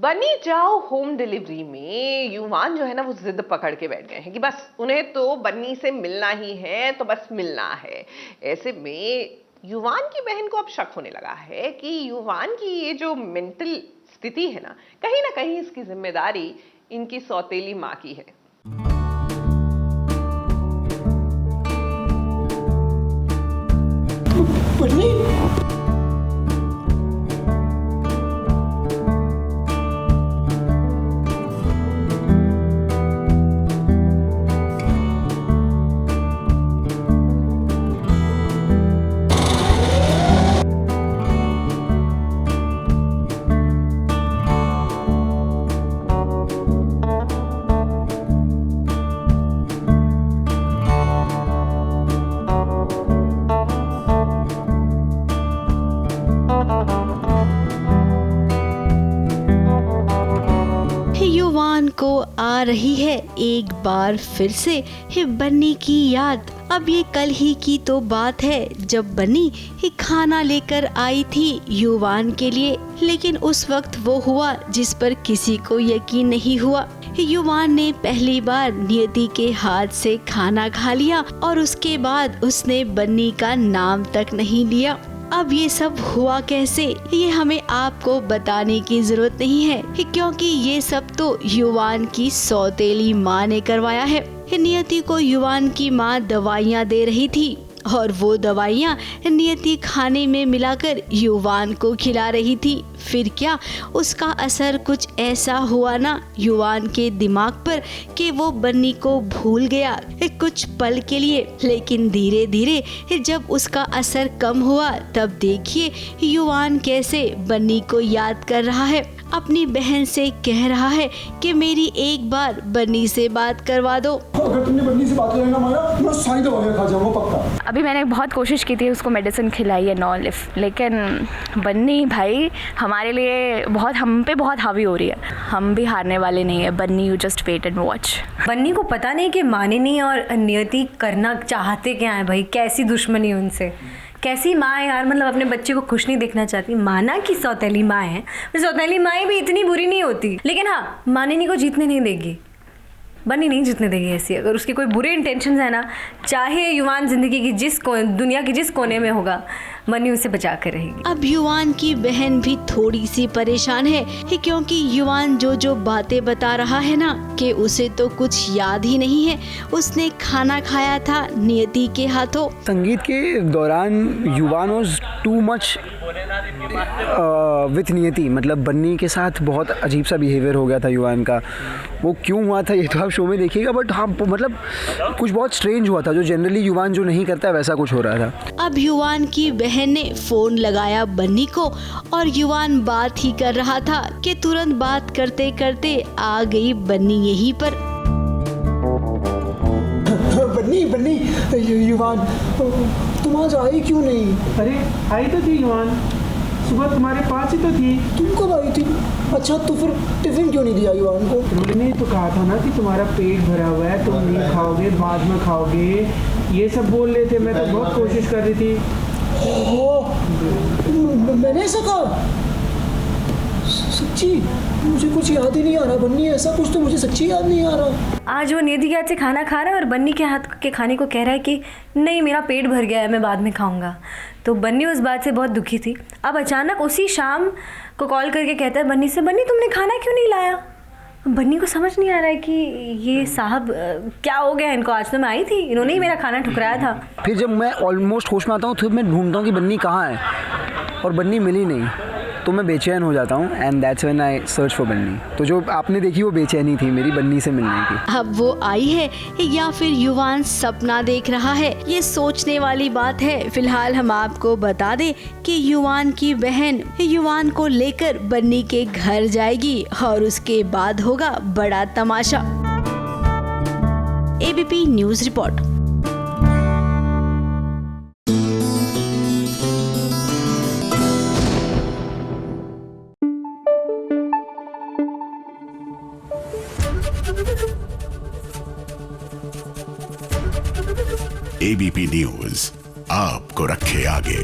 बनी जाओ home delivery में युवान जो है ना वो जिद पकड़ के बैठ गए हैं कि बस उन्हें तो बन्नी से मिलना ही है, तो बस मिलना है। ऐसे में युवान की बहन को अब शक होने लगा है कि युवान की ये जो मेंटल स्थिति है ना कहीं इसकी जिम्मेदारी इनकी सौतेली माँ की है। युवान को आ रही है एक बार फिर से बन्नी की याद। अब ये कल ही की तो बात है जब बन्नी खाना लेकर आई थी युवान के लिए, लेकिन उस वक्त वो हुआ जिस पर किसी को यकीन नहीं हुआ। युवान ने पहली बार नियति के हाथ से खाना खा लिया और उसके बाद उसने बन्नी का नाम तक नहीं लिया। अब ये सब हुआ कैसे, ये हमें आपको बताने की जरूरत नहीं है, क्योंकि ये सब तो युवान की सौतेली माँ ने करवाया है। नियति को युवान की माँ दवाइयाँ दे रही थी और वो दवाइयाँ नियति खाने में मिलाकर युवान को खिला रही थी। फिर क्या उसका असर कुछ ऐसा हुआ ना युवान के दिमाग पर कि वो बन्नी को भूल गया कुछ पल के लिए। लेकिन धीरे धीरे जब उसका असर कम हुआ तब देखिए युवान कैसे बन्नी को याद कर रहा है, अपनी बहन से कह रहा है कि मेरी एक बार बन्नी से बात करवा दो। अगर तुमने बन्नी से बात करना माना मैं सारी दवाइयां खा जाऊंगा पक्का। अभी मैंने बहुत कोशिश की थी उसको मेडिसिन खिलाई है नॉन लिफ, लेकिन बन्नी भाई हमारे लिए हम पे बहुत हावी हो रही है। हम भी हारने वाले नहीं है। Bunny you just wait and watch. Bunny को पता नहीं कि माने नहीं और नियति करना चाहते क्या है भाई, कैसी दुश्मनी उनसे, कैसी माँ है यार, मतलब अपने बच्चे को खुश नहीं देखना चाहती। माना कि सौतेली माँ है, सौतेली माँ भी इतनी बुरी नहीं होती, लेकिन हाँ मानिनी को जीतने नहीं देगी, बन्नी नहीं जीतने देगी ऐसी। अगर उसके कोई बुरे इंटेंशन है ना, चाहे युवान जिंदगी की दुनिया के जिस कोने में होगा, बन्नी उसे बचा कर रहेगी। अब युवान की बहन भी थोड़ी सी परेशान है क्योंकि युवान जो बातें बता रहा है ना कि उसे तो कुछ याद ही नहीं है। उसने खाना खाया था नियति के हाथों। संगीत के दौरान युवान वाज टू मच विथ नियति, मतलब बन्नी के साथ बहुत अजीब सा बिहेवियर हो गया था युवान का। वो क्यों हुआ था ये तो आप शो में देखिएगा, बट हाँ मतलब कुछ बहुत स्ट्रेंज हुआ था, जो जनरली युवान जो नहीं करता वैसा कुछ हो रहा था। अब युवान की बहन ने फोन लगाया बन्नी को और युवान बात ही कर रहा था कि तुरंत बात करते करते आ गई बन्नी यहीं पर। बन्नी युवान तुम आज आई क्यों नहीं? अरे आई तो थी युवान, सुबह तुम्हारे पास ही तो थी। तुम कब आई थी? अच्छा तो फिर टिफिन क्यों नहीं दिया युवान को? मैंने तो कहा था ना कि तुम्हारा पेट भरा हुआ है, तुम नहीं खाओगे, बाद में खाओगे, ये सब बोल रहे थे। मैं तो बहुत कोशिश कर रही थी। मैंने ऐसा कहा? सच्ची मुझे कुछ याद ही नहीं आ रहा बन्नी, ऐसा कुछ तो मुझे सच्ची याद नहीं आ रहा। आज वो नियति के हाथ से खाना खा रहा है और बन्नी के हाथ के खाने को कह रहा है कि नहीं मेरा पेट भर गया है, मैं बाद में खाऊंगा। तो बन्नी उस बात से बहुत दुखी थी। अब अचानक उसी शाम को कॉल करके कहता है बन्नी से, बन्नी तुमने खाना क्यों नहीं लाया? बन्नी को समझ नहीं आ रहा है कि ये साहब क्या हो गया इनको, आज तो मैं आई थी, इन्होंने ही मेरा खाना ठुकराया था। फिर जब मैं ऑलमोस्ट होश में आता हूँ तो मैं ढूंढता हूँ कि बन्नी कहाँ है और बन्नी मिली नहीं, तो मैं बेचैन हो जाता हूँ and that's when I search for Bunny. तो जो आपने देखी वो बेचैनी थी मेरी बन्नी से मिलने की। अब वो आई है या फिर युवान सपना देख रहा है, ये सोचने वाली बात है। फिलहाल हम आपको बता दें कि युवान की बहन युवान को लेकर बन्नी के घर जाएगी और उसके बाद होगा बड़ा तमाशा। ABP news report. ABP news आपको रखे आगे।